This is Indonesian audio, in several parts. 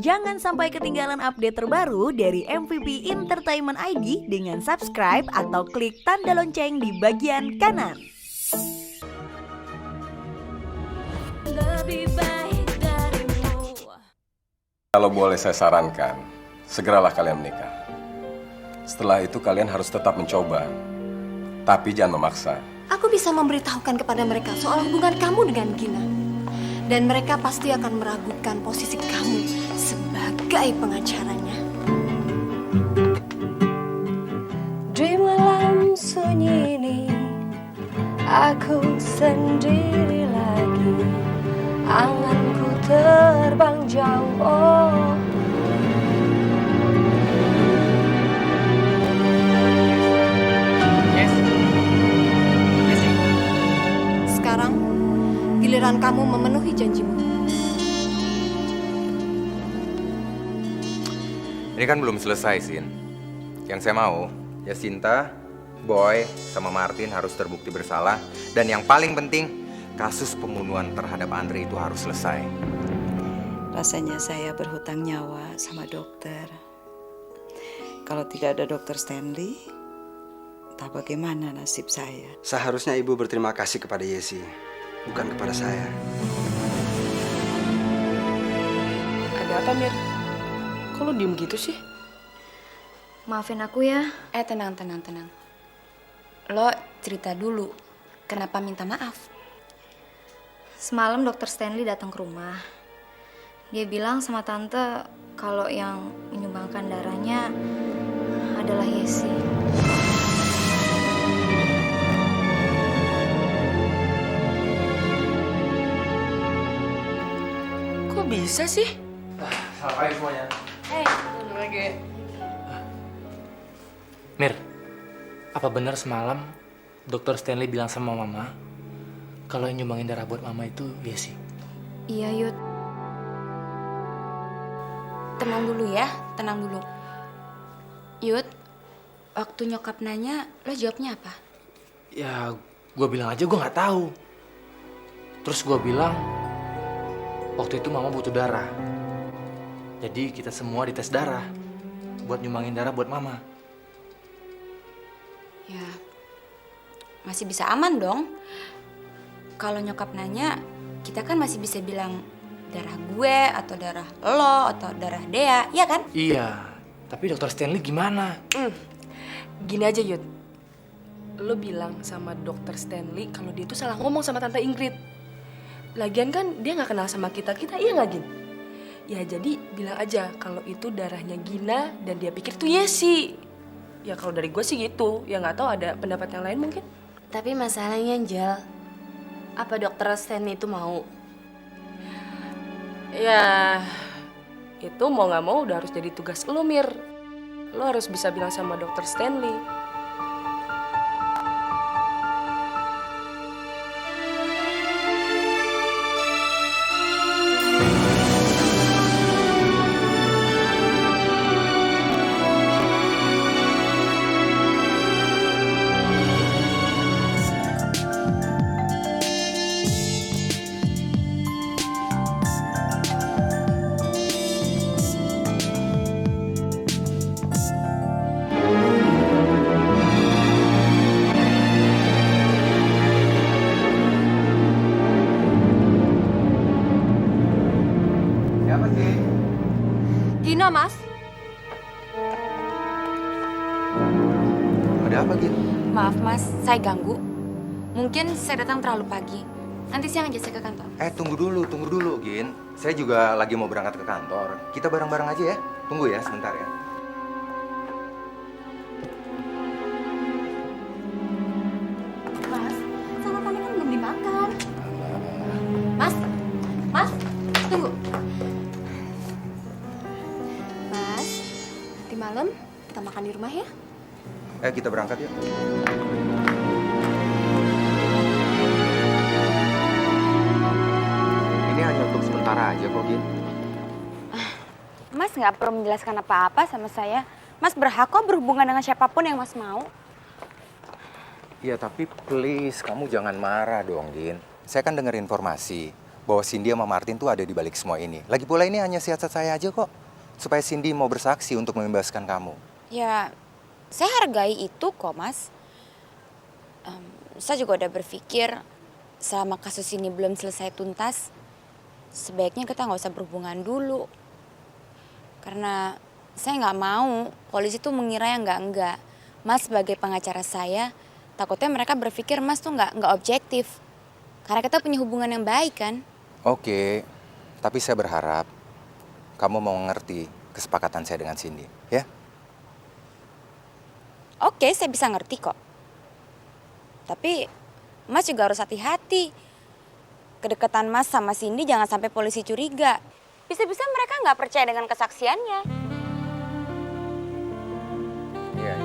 Jangan sampai ketinggalan update terbaru dari MVP Entertainment ID dengan subscribe atau klik tanda lonceng di bagian kanan. Lebih baik darimu. Kalau boleh saya sarankan, segeralah kalian menikah. Setelah itu kalian harus tetap mencoba, tapi jangan memaksa. Aku bisa memberitahukan kepada mereka soal hubungan kamu dengan Gina. Dan mereka pasti akan meragukan posisi kamu sebagai pengacaranya. Di malam sunyi ini, aku sendiri lagi. Anganku terbang jauh, oh. Sekarang, giliran kamu memenuhi janjimu. Ini kan belum selesai, Sin. Yang saya mau, ya Sinta, Boy, sama Martin harus terbukti bersalah. Dan yang paling penting, kasus pembunuhan terhadap Andre itu harus selesai. Rasanya saya berhutang nyawa sama dokter. Kalau tidak ada dokter Stanley, entah bagaimana nasib saya. Seharusnya ibu berterima kasih kepada Yesi, bukan kepada saya. Ada apa, Mir? Kok lu diem gitu sih? Maafin aku ya. Tenang. Lo cerita dulu, kenapa minta maaf? Semalam dokter Stanley datang ke rumah. Dia bilang sama tante kalau yang menyumbangkan darahnya adalah Yesi. Kok bisa sih? Selamat pagi semuanya. Lagi. Mir, apa benar semalam dokter Stanley bilang sama mama kalau yang nyumbangin darah buat mama itu Yesi? Iya, Yud. Tenang dulu ya, tenang dulu. Yud, waktu nyokap nanya, lo jawabnya apa? Ya, gue bilang aja gue nggak tahu. Terus gue bilang waktu itu mama butuh darah. Jadi kita semua dites darah buat nyumbangin darah buat mama. Ya, masih bisa aman dong. Kalau nyokap nanya, kita kan masih bisa bilang darah gue, atau darah lo, atau darah Dea, iya kan? Iya, tapi dokter Stanley gimana? Gini aja, Yud. Lo bilang sama dokter Stanley kalau dia tuh salah ngomong sama tante Ingrid. Lagian kan dia nggak kenal sama kita, iya nggak, Gin? Ya jadi bilang aja kalau itu darahnya Gina dan dia pikir tuh Yesi. Ya kalau dari gue sih gitu, ya nggak tahu ada pendapat yang lain mungkin. Tapi masalahnya, Angel, apa dokter Stanley itu mau? Ya, itu mau nggak mau udah harus jadi tugas lo, Mir. Lo harus bisa bilang sama dokter Stanley. Siapa sih? Gina, Mas. Ada apa, Gin? Maaf mas, saya ganggu. Mungkin saya datang terlalu pagi. Nanti siang aja saya ke kantor. Tunggu dulu, Gin. Saya juga lagi mau berangkat ke kantor. Kita bareng-bareng aja ya. Tunggu ya, sebentar ya. Mas, sarapannya kan belum dimakan. Mas, tunggu. Mas, nanti malam kita makan di rumah ya. Kita berangkat yuk. Ini hanya untuk sementara aja kok, Gin. Mas nggak perlu menjelaskan apa-apa sama saya. Mas berhak kok berhubungan dengan siapapun yang Mas mau. Iya, tapi please kamu jangan marah dong, Gin. Saya kan dengar informasi bahwa Cindy sama Martin tuh ada di balik semua ini. Lagi pula ini hanya siasat saya aja kok. Supaya Cindy mau bersaksi untuk membebaskan kamu. Ya, saya hargai itu kok, Mas. Saya juga udah berpikir selama kasus ini belum selesai tuntas, sebaiknya kita nggak usah berhubungan dulu. Karena saya nggak mau polisi tuh mengira yang enggak. Mas sebagai pengacara saya, takutnya mereka berpikir Mas tuh nggak objektif. Karena kita punya hubungan yang baik kan. Oke, tapi saya berharap kamu mau ngerti kesepakatan saya dengan Cindy, ya? Oke, saya bisa ngerti kok. Tapi Mas juga harus hati-hati. Kedekatan Mas sama Cindy jangan sampai polisi curiga. Bisa-bisa mereka nggak percaya dengan kesaksiannya. Iya.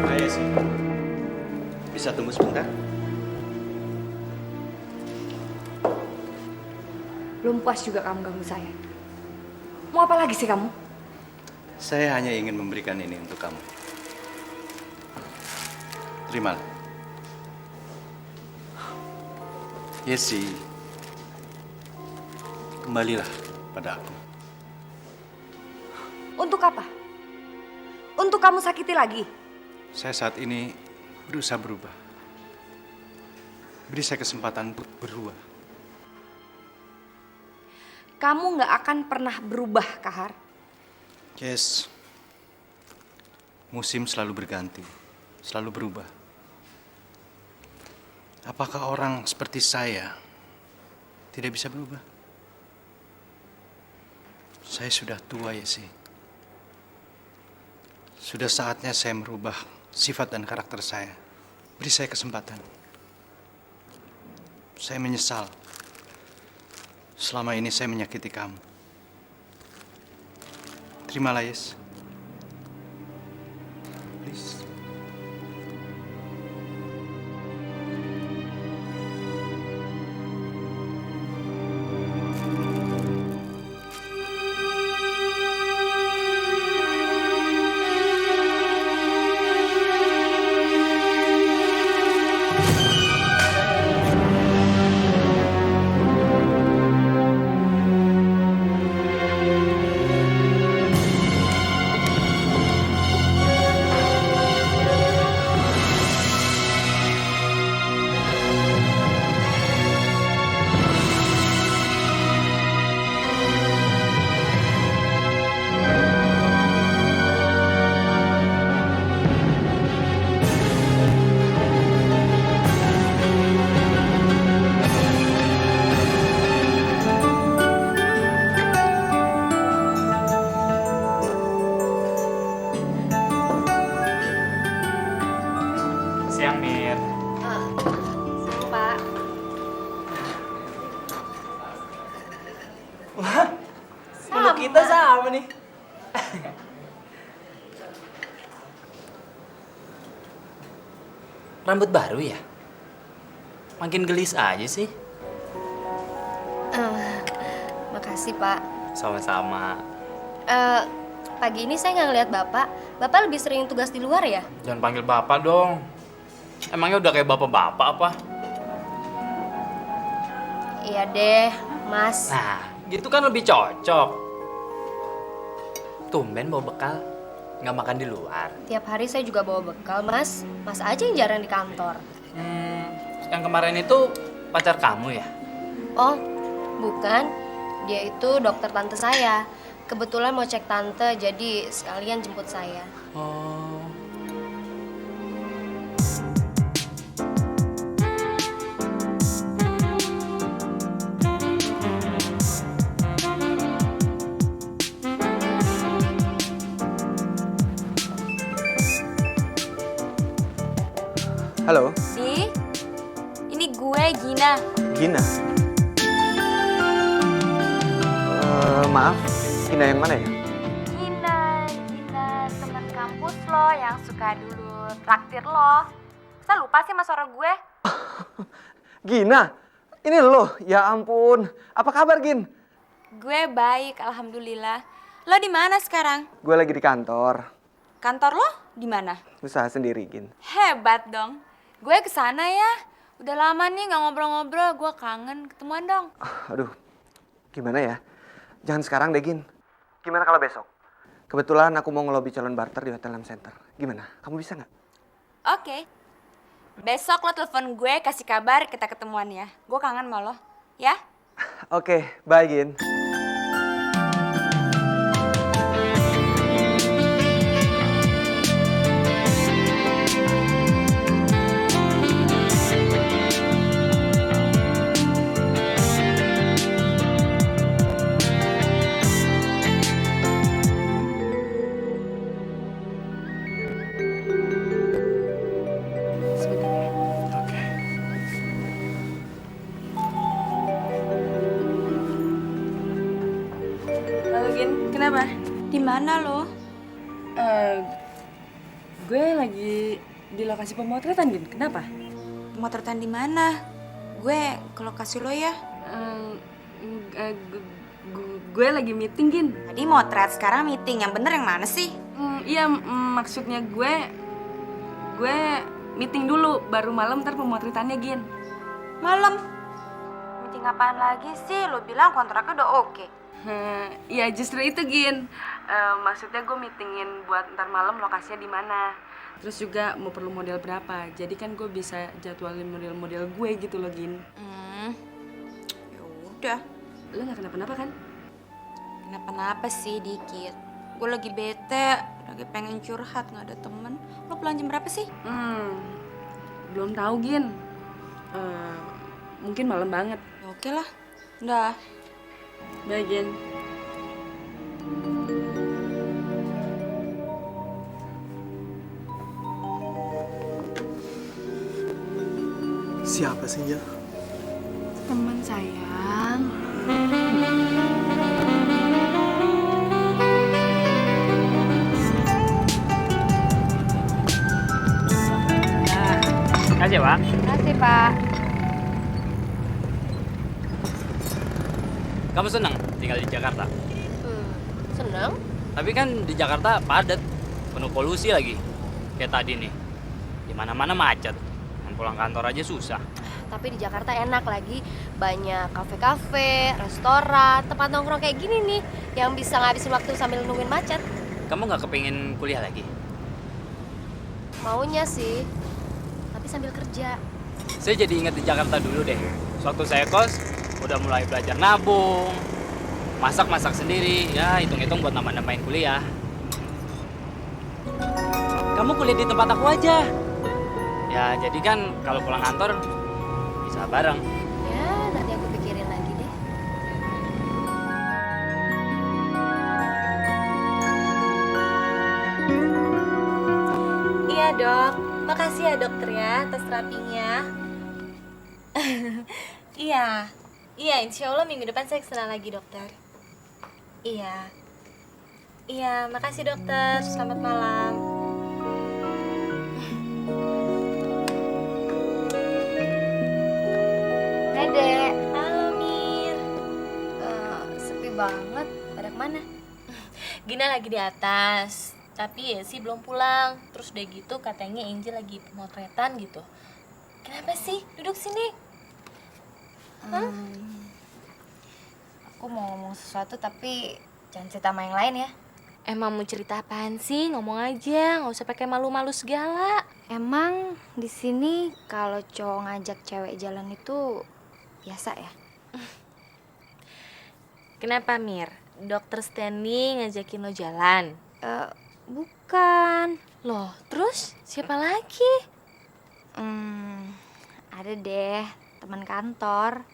Ayo sih. Bisa tunggu sebentar? Belum puas juga kamu ganggu saya. Mau apa lagi sih kamu? Saya hanya ingin memberikan ini untuk kamu. Terimalah. Yesi, kembalilah pada aku. Untuk apa? Untuk kamu sakiti lagi? Saya saat ini berusaha berubah. Beri saya kesempatan untuk berubah. Kamu nggak akan pernah berubah, Kahar. Yes. Musim selalu berganti, selalu berubah. Apakah orang seperti saya tidak bisa berubah? Saya sudah tua ya sih. Sudah saatnya saya merubah sifat dan karakter saya. Beri saya kesempatan. Saya menyesal. Selama ini saya menyakiti kamu. Terimalah, Yes. Please. Siang, Mir. Pak. Wah, menu kita sama nih. Rambut baru ya? Makin gelis aja sih. Makasih, Pak. Sama-sama. Pagi ini saya nggak ngeliat Bapak. Bapak lebih sering tugas di luar ya? Jangan panggil bapak dong. Emangnya udah kayak bapak-bapak apa? Iya deh, Mas. Nah, gitu kan lebih cocok. Tumben bawa bekal. Nggak makan di luar. Tiap hari saya juga bawa bekal, Mas. Mas aja yang jarang di kantor. Yang kemarin itu pacar kamu ya? Oh, bukan. Dia itu dokter tante saya. Kebetulan mau cek tante, jadi sekalian jemput saya. Oh. Halo, Di, ini gue Gina. Gina. Maaf, Gina yang mana ya? Gina teman kampus lo yang suka dulu traktir lo. Saya lupa sih mas suara gue. Gina, ini lo, ya ampun. Apa kabar, Gin? Gue baik, alhamdulillah. Lo di mana sekarang? Gue lagi di kantor. Kantor lo di mana? Usaha sendiri, Gin. Hebat dong. Gue kesana ya. Udah lama nih nggak ngobrol-ngobrol. Gue kangen ketemuan dong. Aduh, gimana ya? Jangan sekarang deh, Gin. Gimana kalau besok? Kebetulan aku mau ngelobi calon barter di Hotel Lam Center. Gimana? Kamu bisa nggak? Oke. Besok lo telepon gue, kasih kabar, kita ketemuan ya. Gue kangen sama lo, ya? Oke, bye, Gin. Halo Gin, kenapa? Di mana lo? Gue lagi di lokasi pemotretan Gin, kenapa? Pemotretan di mana? Gue ke lokasi lo ya. Gue lagi meeting Gin. Tadi motret, sekarang meeting. Yang bener yang mana sih? Iya, maksudnya gue meeting dulu, baru malam ntar pemotretannya Gin. Malam? Meeting apaan lagi sih? Lo bilang kontraknya udah oke. Ya justru itu Gin. Maksudnya gue meetingin buat ntar malam lokasinya di mana. Terus juga mau perlu model berapa. Jadi kan gue bisa jadwalin model-model gue gitu loh Gin. Ya udah. Lo gak kenapa-napa kan? Kenapa-napa sih dikit. Gue lagi bete, lagi pengen curhat, gak ada temen. Lo pulang jam berapa sih? Belum tahu Gin. Mungkin malam banget. Ya oke lah. Udah. Bye Gin. Siapa sih, Jel? Teman sayang. Kasih Pak. Makasih, Pak. Kamu senang tinggal di Jakarta? Seneng? Tapi kan di Jakarta padat, penuh polusi lagi. Kayak tadi nih, di mana-mana macet. Mau pulang kantor aja susah. Tapi di Jakarta enak lagi, banyak kafe-kafe, restoran, tempat nongkrong kayak gini nih yang bisa ngabisin waktu sambil nungguin macet. Kamu nggak kepingin kuliah lagi? Maunya sih, tapi sambil kerja. Saya jadi ingat di Jakarta dulu deh. Waktu saya kos, udah mulai belajar nabung, masak-masak sendiri, ya hitung-hitung buat nambah-nambahin kuliah. Kamu kuliah di tempat aku aja. Ya jadi kan kalau pulang kantor bisa bareng. Ya, nanti aku pikirin lagi deh. Iya dok, makasih ya dokter ya atas terapinya. Iya, insya Allah minggu depan saya kesana lagi dokter. Iya, makasih dokter. Selamat malam. Hai Dek. Halo Mir. Sepi banget. Pada kemana? Gina lagi di atas. Tapi ya sih belum pulang. Terus udah gitu katanya Angel lagi pemotretan gitu. Kenapa sih? Duduk sini. Aku mau ngomong sesuatu tapi jangan cerita sama yang lain ya. Emang mau cerita apaan sih? Ngomong aja, nggak usah pakai malu-malu segala. Emang di sini kalau cowok ngajak cewek jalan itu biasa ya? Kenapa Mir? Dokter Stanley ngajakin lo jalan? Bukan. Loh, terus siapa lagi? Ada deh, teman kantor.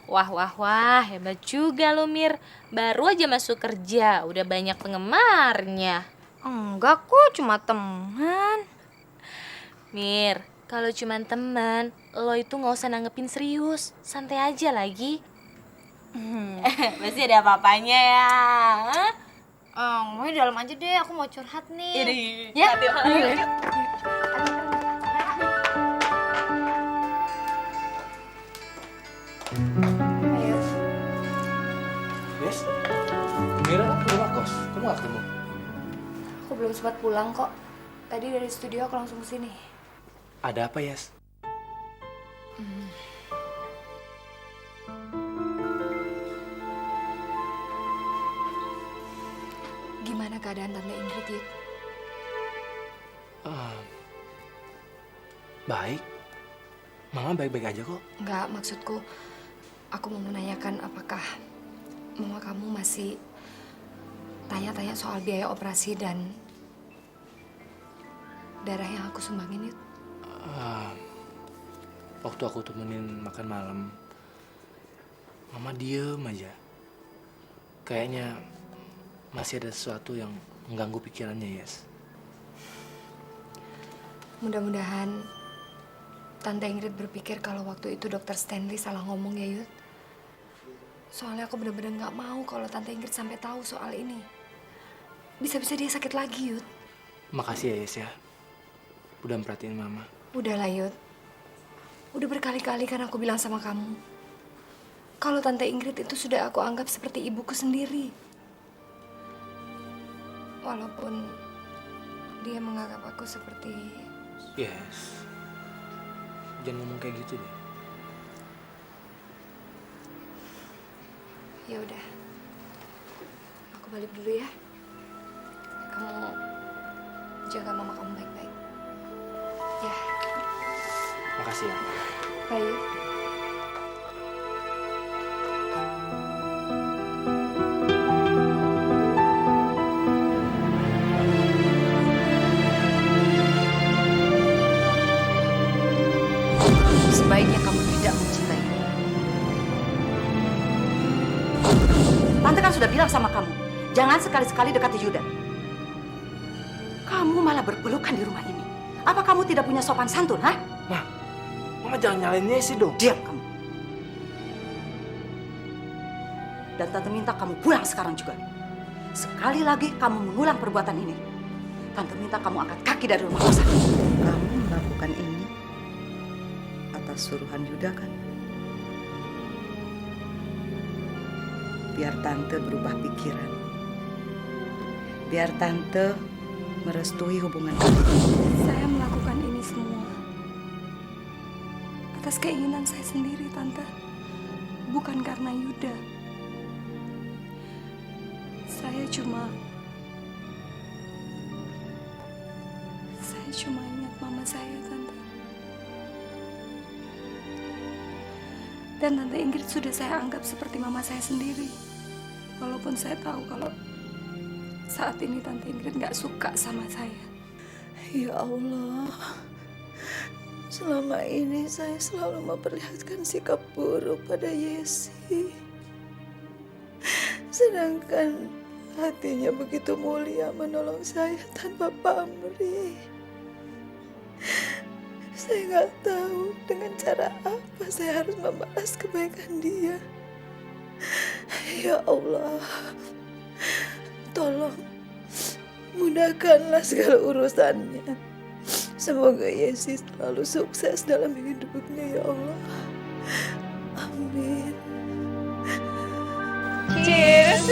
Wah, hebat juga lo Mir. Baru aja masuk kerja, udah banyak penggemarnya. Enggak kok, cuma teman. Mir, kalau cuma teman, lo itu nggak usah nanggepin serius. Santai aja lagi. Masih ada apa-apanya ya. Mau di dalam aja deh, aku mau curhat nih. Ya. kos. Kamu gak ketemu? Aku belum sempat pulang kok. Tadi dari studio aku langsung ke sini. Ada apa, Yas? Gimana keadaan Tante Ingrid, Yud? Baik. Mama baik-baik aja kok. Enggak, maksudku aku mau menanyakan apakah mama kamu masih tanya-tanya soal biaya operasi dan darah yang aku sumbangin, Yud. Waktu aku temenin makan malam, Mama diem aja. Kayaknya masih ada sesuatu yang mengganggu pikirannya, Yes. Mudah-mudahan Tante Ingrid berpikir kalau waktu itu Dokter Stanley salah ngomong ya, Yud. Soalnya aku bener-bener gak mau kalau Tante Ingrid sampai tahu soal ini. Bisa-bisa dia sakit lagi, Yud. Makasih ya, Yes ya. Udah merhatiin Mama. Udahlah, Yud. Udah berkali-kali kan aku bilang sama kamu. Kalau Tante Ingrid itu sudah aku anggap seperti ibuku sendiri. Walaupun dia menganggap aku seperti... Yes. Jangan ngomong kayak gitu deh. Ya udah. Aku balik dulu ya. Kamu jaga mama kamu baik-baik. Ya. Makasih ya. Baik. Sebaiknya kamu tidak mencintainya. Tante kan sudah bilang sama kamu, jangan sekali-sekali dekati Yuda. Kamu malah berpelukan di rumah ini. Apa kamu tidak punya sopan santun, ha? Mama jangan nyalain Yesi dong. Diam kamu. Dan Tante minta kamu pulang sekarang juga. Sekali lagi kamu mengulang perbuatan ini, Tante minta kamu angkat kaki dari rumah kosan. Kamu melakukan ini atas suruhan Yuda kan? Biar Tante berubah pikiran. Biar Tante merestui hubungan kalian. Saya melakukan ini semua atas keinginan saya sendiri, Tante. Bukan karena Yuda. Saya cuma ingat mama saya, Tante. Dan Tante Ingrid sudah saya anggap seperti mama saya sendiri. Walaupun saya tahu kalau saat ini Tante Ingrid gak suka sama saya. Ya Allah, selama ini saya selalu memperlihatkan sikap buruk pada Yesi. Sedangkan hatinya begitu mulia menolong saya tanpa pamrih. Saya nggak tahu dengan cara apa saya harus membalas kebaikan dia. Ya Allah, tolong mudahkanlah segala urusannya. Semoga Yesi selalu sukses dalam hidupnya, ya Allah. Amin. Cheers.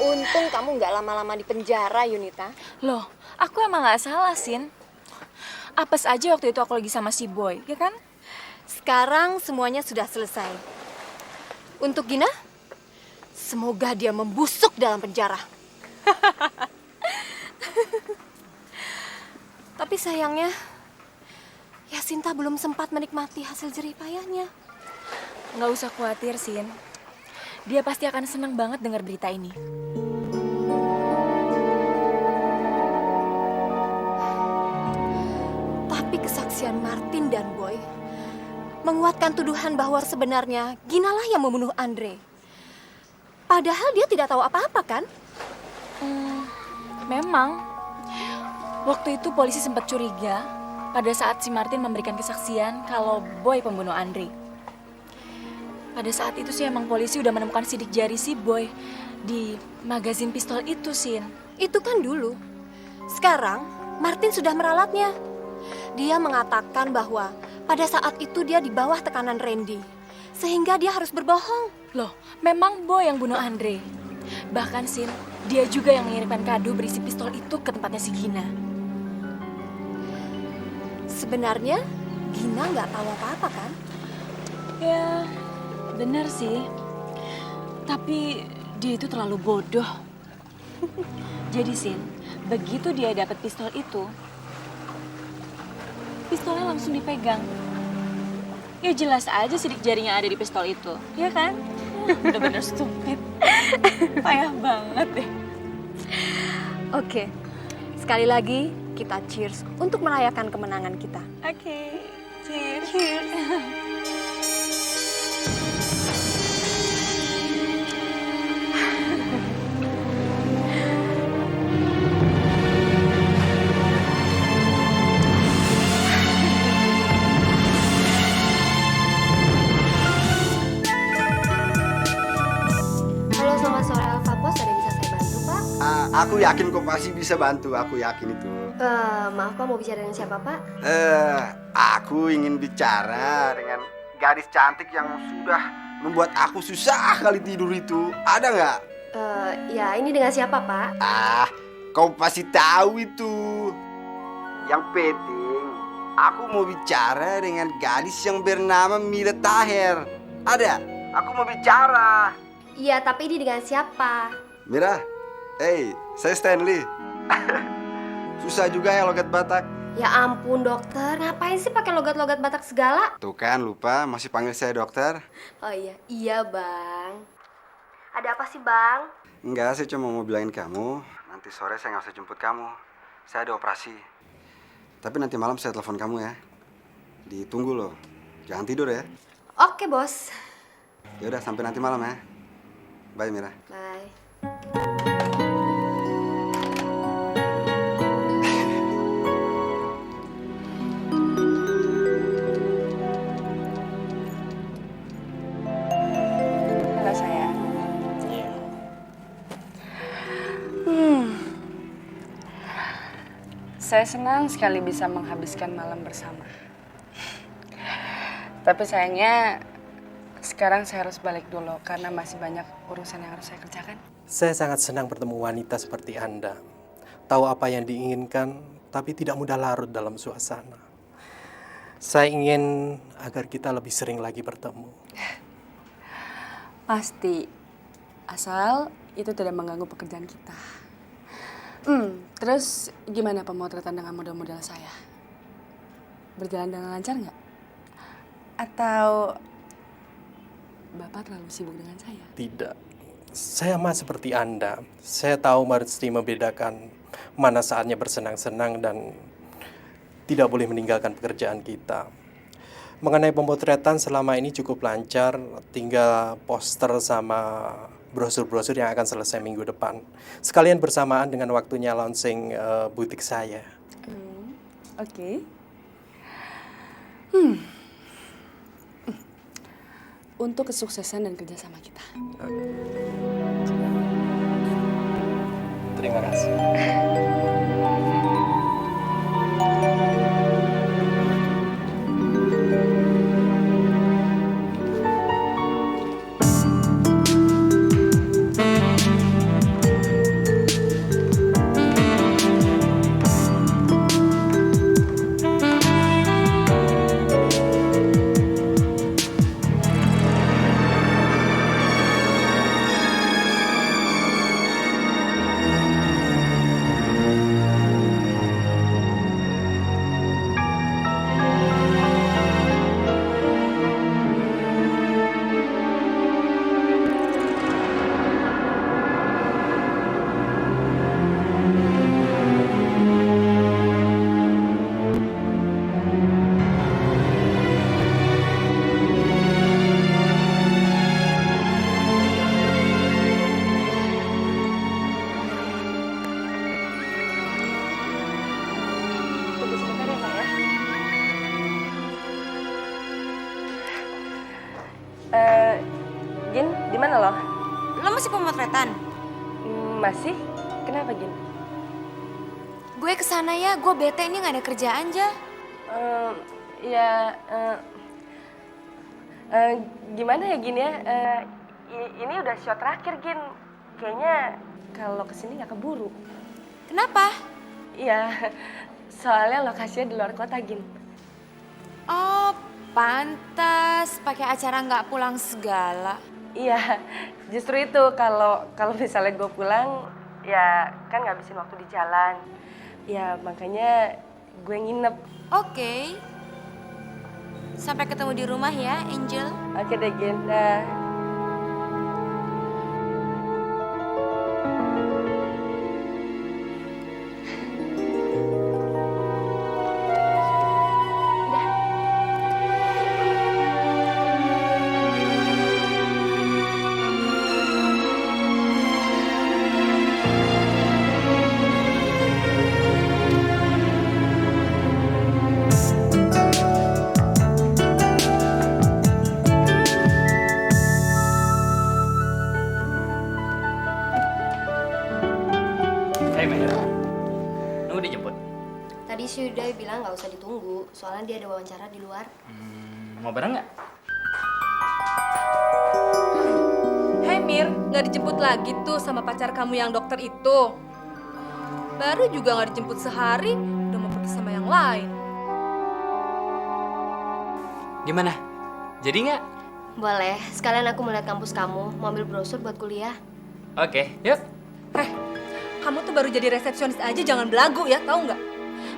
Untung kamu nggak lama-lama di penjara, Yunita. Loh, aku emang nggak salah, Sin. Apes aja waktu itu aku lagi sama si Boy, ya kan? Sekarang semuanya sudah selesai. Untuk Gina, semoga dia membusuk dalam penjara. Tapi sayangnya, Yasinta belum sempat menikmati hasil jerih payahnya. Nggak usah khawatir, Sin. Dia pasti akan senang banget dengar berita ini. Tapi kesaksian Martin dan Boy menguatkan tuduhan bahwa sebenarnya Ginalah yang membunuh Andre. Padahal dia tidak tahu apa-apa, kan? Memang. Waktu itu polisi sempat curiga pada saat si Martin memberikan kesaksian kalau Boy pembunuh Andre. Pada saat itu sih emang polisi udah menemukan sidik jari si Boy di magazin pistol itu, Sin. Itu kan dulu. Sekarang Martin sudah meralatnya. Dia mengatakan bahwa Pada saat itu dia di bawah tekanan Randy, sehingga dia harus berbohong. Loh, memang Boy yang bunuh Andre. Bahkan Sin, dia juga yang mengirimkan kado berisi pistol itu ke tempatnya si Gina. Sebenarnya Gina nggak tahu apa-apa kan? Ya, benar sih. Tapi dia itu terlalu bodoh. Jadi Sin, begitu dia dapat pistol itu, pistolnya langsung dipegang. Ya jelas aja sidik jarinya ada di pistol itu, ya kan? Bener-bener stupid. Payah banget deh. Oke, sekali lagi kita cheers untuk merayakan kemenangan kita. Oke, cheers. Cheers. Halo, selamat sore Alpha Pos. Ada yang bisa saya bantu, Pak? Aku yakin kok pasti bisa bantu, aku yakin itu. Maaf Pak, mau bicara dengan siapa Pak? Aku ingin bicara dengan gadis cantik yang sudah membuat aku susah kali tidur itu. Ada nggak? Ya ini dengan siapa Pak? Kau pasti tahu itu. Yang penting, aku mau bicara dengan gadis yang bernama Mira Taher. Ada? Aku mau bicara. Iya, tapi ini dengan siapa? Mira, saya Stanley. Susah juga ya logat Batak. Ya ampun dokter, ngapain sih pakai logat-logat Batak segala? Tuh kan lupa, masih panggil saya dokter. Oh iya bang. Ada apa sih bang? Enggak, saya cuma mau bilangin kamu, nanti sore saya nggak usah jemput kamu. Saya ada operasi. Tapi nanti malam saya telepon kamu ya. Ditunggu loh, jangan tidur ya. Oke bos. Ya udah, sampai nanti malam ya. Bye Mira. Bye. Halo sayang. Saya senang sekali bisa menghabiskan malam bersama. Tapi sayangnya sekarang saya harus balik dulu karena masih banyak urusan yang harus saya kerjakan. Saya sangat senang bertemu wanita seperti Anda. Tahu apa yang diinginkan, tapi tidak mudah larut dalam suasana. Saya ingin agar kita lebih sering lagi bertemu. Pasti, asal itu tidak mengganggu pekerjaan kita. Terus gimana pemotretan dengan model-model saya? Berjalan dengan lancar nggak? Atau Bapak terlalu sibuk dengan saya? Tidak. Saya mah seperti Anda. Saya tahu mesti membedakan mana saatnya bersenang-senang dan tidak boleh meninggalkan pekerjaan kita. Mengenai pemotretan selama ini cukup lancar, tinggal poster sama brosur-brosur yang akan selesai minggu depan. Sekalian bersamaan dengan waktunya launching butik saya. Oke. Untuk kesuksesan dan kerjasama kita. Terima kasih. Gin, di mana lo? Lo masih pemotretan? Masih? Kenapa, Gin? Gue kesana ya, gue bete ini gak ada kerjaan aja. Ya, gimana ya Gin ya? Ini udah shot terakhir Gin. Kayaknya kalau kesini nggak keburu. Kenapa? Iya, soalnya lokasinya di luar kota Gin. Oh, pantas pakai acara nggak pulang segala. Iya, justru itu kalau misalnya gue pulang, ya kan ngabisin waktu di jalan. Ya makanya gue nginep. Oke. Sampai ketemu di rumah ya, Angel. Oke deh, Gin. Dah. Tadi sih udah bilang nggak usah ditunggu, soalnya dia ada wawancara di luar. Mau bareng nggak? Hei Mir, nggak dijemput lagi tuh sama pacar kamu yang dokter itu? Baru juga nggak dijemput sehari, udah mau pergi sama yang lain. Gimana? Jadi nggak? Boleh, sekalian aku melihat kampus kamu, mau ambil brosur buat kuliah. Oke, yuk. Kamu tuh baru jadi resepsionis aja, jangan belagu ya, tahu nggak?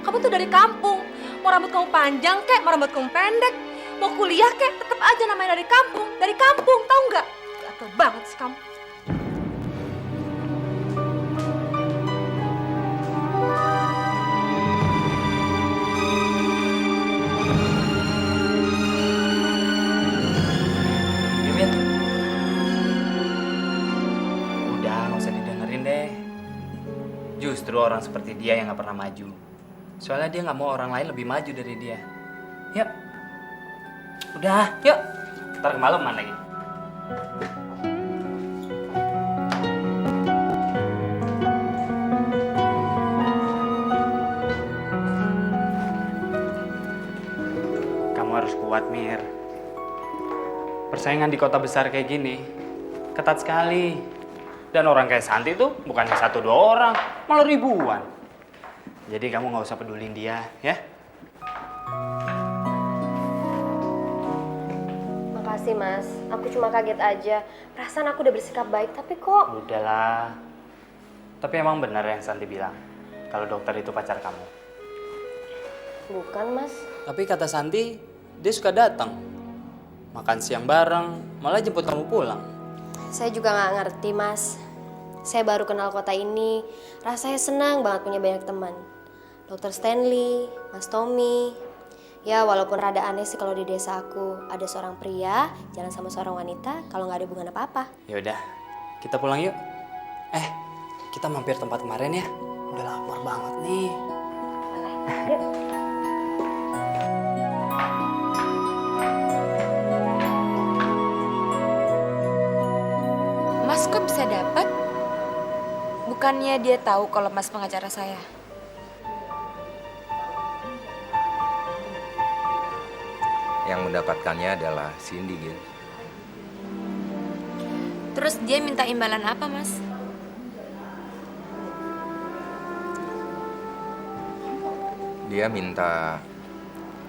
Kamu tuh dari kampung, mau rambut kamu panjang kek, mau rambut kamu pendek, mau kuliah kek, tetap aja namanya dari kampung, tahu nggak? Gatel banget sih kamu. Mimin. Udah, nggak usah didengerin deh. Justru orang seperti dia yang nggak pernah maju. Soalnya dia nggak mau orang lain lebih maju dari dia. Yuk. Udah, yuk. Ntar kemalaman lagi. Kamu harus kuat, Mir. Persaingan di kota besar kayak gini ketat sekali. Dan orang kayak Santi tuh bukannya 1-2 orang, malah ribuan. Jadi kamu nggak usah pedulin dia, ya? Makasih Mas, aku cuma kaget aja. Perasaan aku udah bersikap baik, tapi kok... Udahlah. Tapi emang benar yang Santi bilang, kalau dokter itu pacar kamu. Bukan Mas. Tapi kata Santi, dia suka datang. Makan siang bareng, malah jemput kamu pulang. Saya juga nggak ngerti Mas. Saya baru kenal kota ini, rasanya senang banget punya banyak teman. Dr. Stanley, Mas Tommy. Ya walaupun rada aneh sih kalau di desa aku ada seorang pria jalan sama seorang wanita kalau nggak ada hubungan apa-apa. Ya udah, kita pulang yuk. Kita mampir tempat kemarin ya. Udah lapar banget nih. Yuk. Mas kok bisa dapat? Bukannya dia tahu kalau Mas pengacara saya? Yang mendapatkannya adalah Cindy, Gil. Terus dia minta imbalan apa, Mas? Dia minta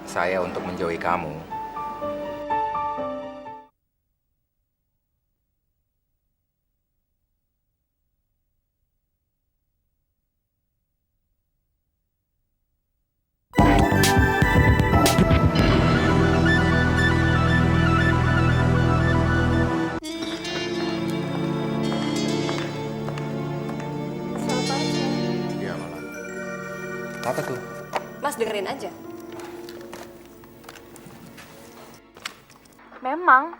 saya untuk menjauhi kamu. Apa tuh? Mas dengerin aja. Memang,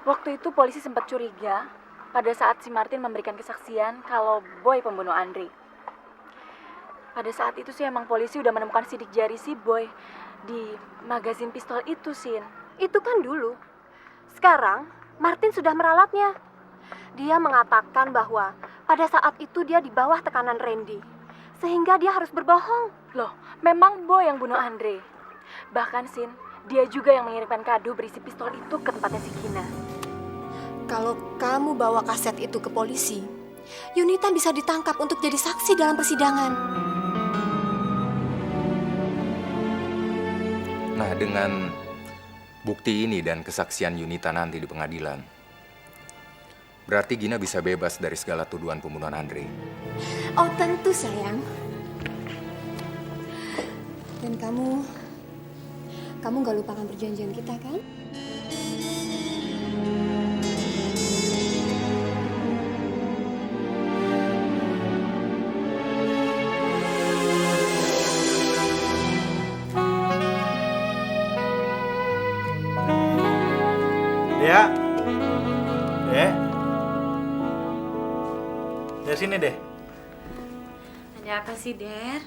waktu itu polisi sempat curiga pada saat si Martin memberikan kesaksian kalau Boy pembunuh Andre. Pada saat itu sih emang polisi udah menemukan sidik jari si Boy di magazin pistol itu, Sin. Itu kan dulu. Sekarang, Martin sudah meralatnya. Dia mengatakan bahwa pada saat itu dia di bawah tekanan Randy. Sehingga dia harus berbohong. Loh, memang Boy yang bunuh Andre. Bahkan Sin, dia juga yang mengirimkan kado berisi pistol itu ke tempatnya si Gina. Kalau kamu bawa kaset itu ke polisi, Yunita bisa ditangkap untuk jadi saksi dalam persidangan. Nah, dengan bukti ini dan kesaksian Yunita nanti di pengadilan, berarti Gina bisa bebas dari segala tuduhan pembunuhan Andre. Oh tentu sayang. Dan kamu gak lupakan perjanjian kita kan? Dea. Dea sini deh. Ada apa sih, Der?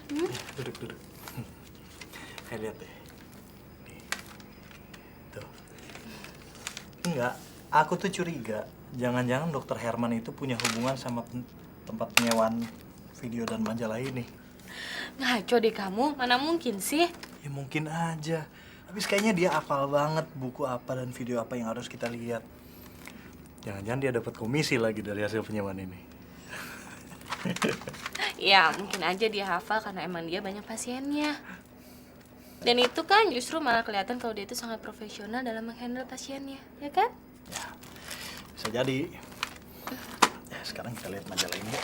Duduk. Lihat deh. Nih. Tuh. Enggak, aku tuh curiga. Jangan-jangan Dokter Herman itu punya hubungan sama tempat penyewaan video dan majalah ini. Ngaco deh kamu, mana mungkin sih? Ya mungkin aja. Tapi kayaknya dia hafal banget buku apa dan video apa yang harus kita lihat. Jangan-jangan dia dapat komisi lagi dari hasil penyewaan ini. Ya, mungkin aja dia hafal karena emang dia banyak pasiennya. Dan itu kan justru malah kelihatan kalau dia itu sangat profesional dalam menghandle pasiennya, ya kan? Ya, bisa jadi. Ya, sekarang kita lihat majalah ini.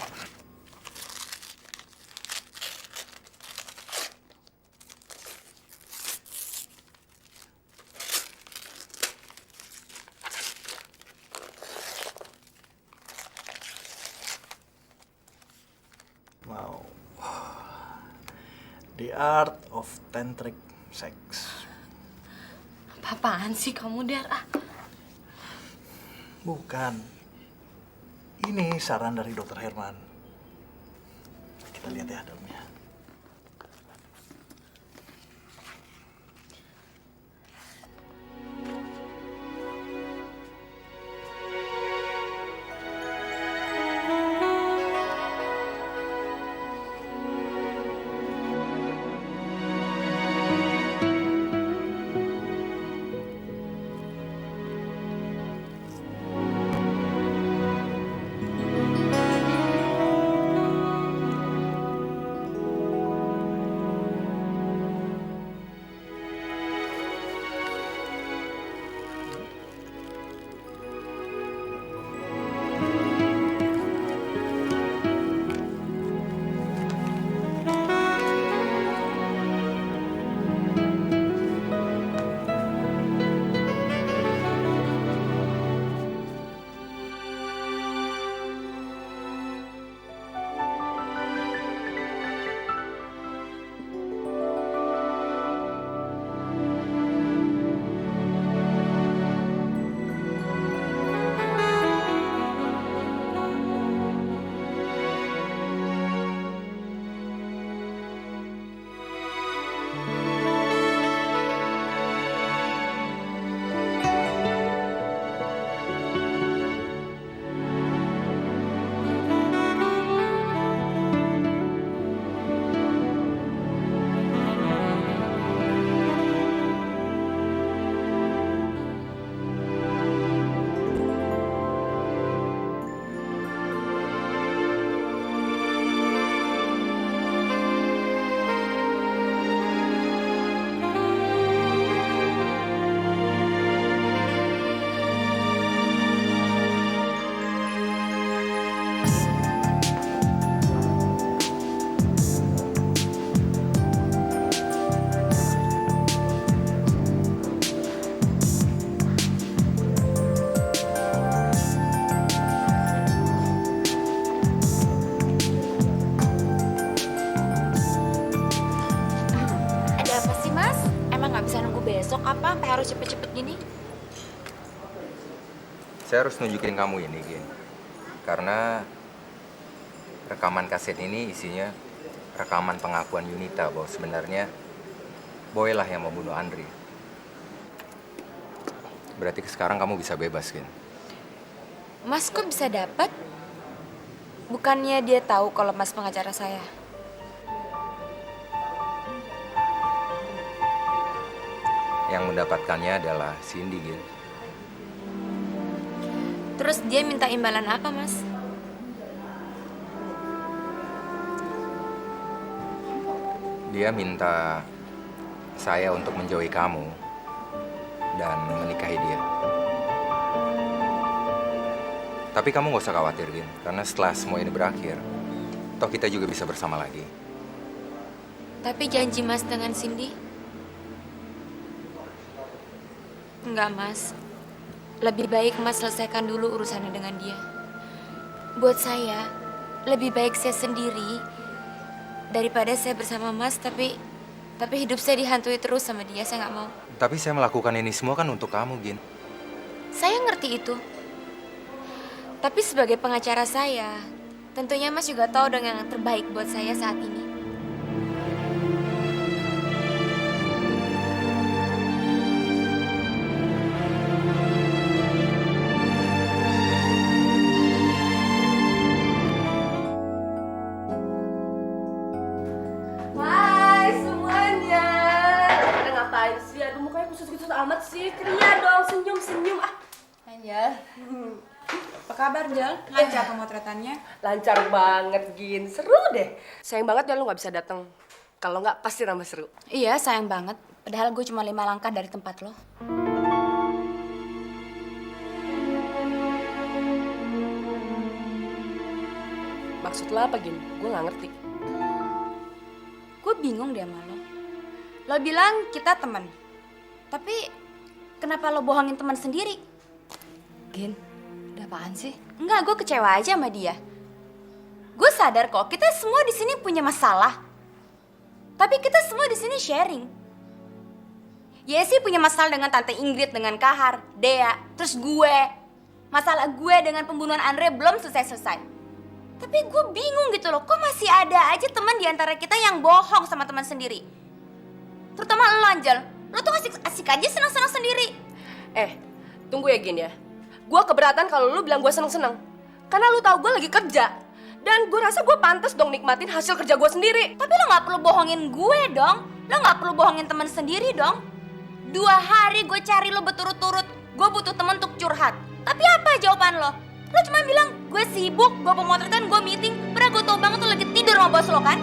Wow. The Art of Tantric Sex. Apaan sih kamu, Der? Bukan. Ini saran dari Dokter Herman. Kita lihat ya dalamnya. besok apa sampai harus cepet-cepet gini? Saya harus nunjukin kamu ini, Gin. Karena rekaman kaset ini isinya rekaman pengakuan Yunita bahwa sebenarnya Boy lah yang membunuh Andri. Berarti sekarang kamu bisa bebas, Gin. Mas kok bisa dapat? Bukannya dia tahu kalau Mas pengacara saya? yang mendapatkannya adalah Cindy, Gin. Terus dia minta imbalan apa, Mas? Dia minta saya untuk menjauhi kamu dan menikahi dia. Tapi kamu nggak usah khawatir, Gin, karena setelah semua ini berakhir, toh kita juga bisa bersama lagi. Tapi janji Mas dengan Cindy? Enggak, Mas. Lebih baik Mas selesaikan dulu urusannya dengan dia. Buat saya, lebih baik saya sendiri daripada saya bersama Mas, tapi hidup saya dihantui terus sama dia. Saya nggak mau. Tapi saya melakukan ini semua kan untuk kamu, Gin. Saya ngerti itu. Tapi sebagai pengacara saya, tentunya Mas juga tahu dong yang terbaik buat saya saat ini. Hai semuanya. Pada ngapain sih? Aduh mukanya khusus-khusus amat sih. Ceria dong, senyum-senyum. Anjal. Apa kabar, Jal? Lancar pemotretannya? Lancar banget, Gin. Seru deh. Sayang banget ya lu nggak bisa datang. Kalau nggak pasti tambah seru. Iya, sayang banget. Padahal gue cuma 5 langkah dari tempat lo. Maksud lo apa, Gin? Gue nggak ngerti. Gue bingung deh sama lo. Lo bilang kita teman. Tapi kenapa lo bohongin teman sendiri? Gin, ada apaan sih? Enggak, gue kecewa aja sama dia. Gue sadar kok, kita semua di sini punya masalah. Tapi kita semua di sini sharing. Yesi punya masalah dengan Tante Ingrid, dengan Kahar, Dea, terus gue. Masalah gue dengan pembunuhan Andre belum selesai-selesai. Tapi gue bingung gitu loh, kok masih ada aja teman di antara kita yang bohong sama teman sendiri. Terutama lo, Anjal. Lo tuh asik aja senang-senang sendiri. Tunggu ya, Gin ya. Gue keberatan kalau lu bilang gue seneng-seneng. Karena lu tahu gue lagi kerja. Dan gue rasa gue pantas dong nikmatin hasil kerja gue sendiri. Tapi lo gak perlu bohongin gue dong. Lo gak perlu bohongin teman sendiri dong. 2 hari gue cari lo berturut-turut. Gue butuh teman untuk curhat. Tapi apa jawaban lo? Lo cuma bilang, gue sibuk, gue pemotretan, gue meeting. Padahal gue tau banget lo lagi tidur sama bos lo kan?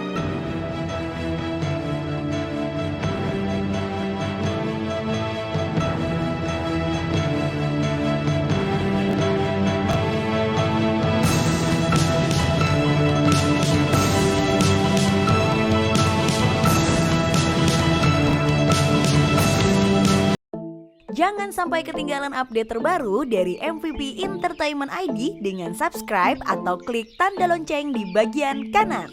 Jangan sampai ketinggalan update terbaru dari MVP Entertainment ID dengan subscribe atau klik tanda lonceng di bagian kanan.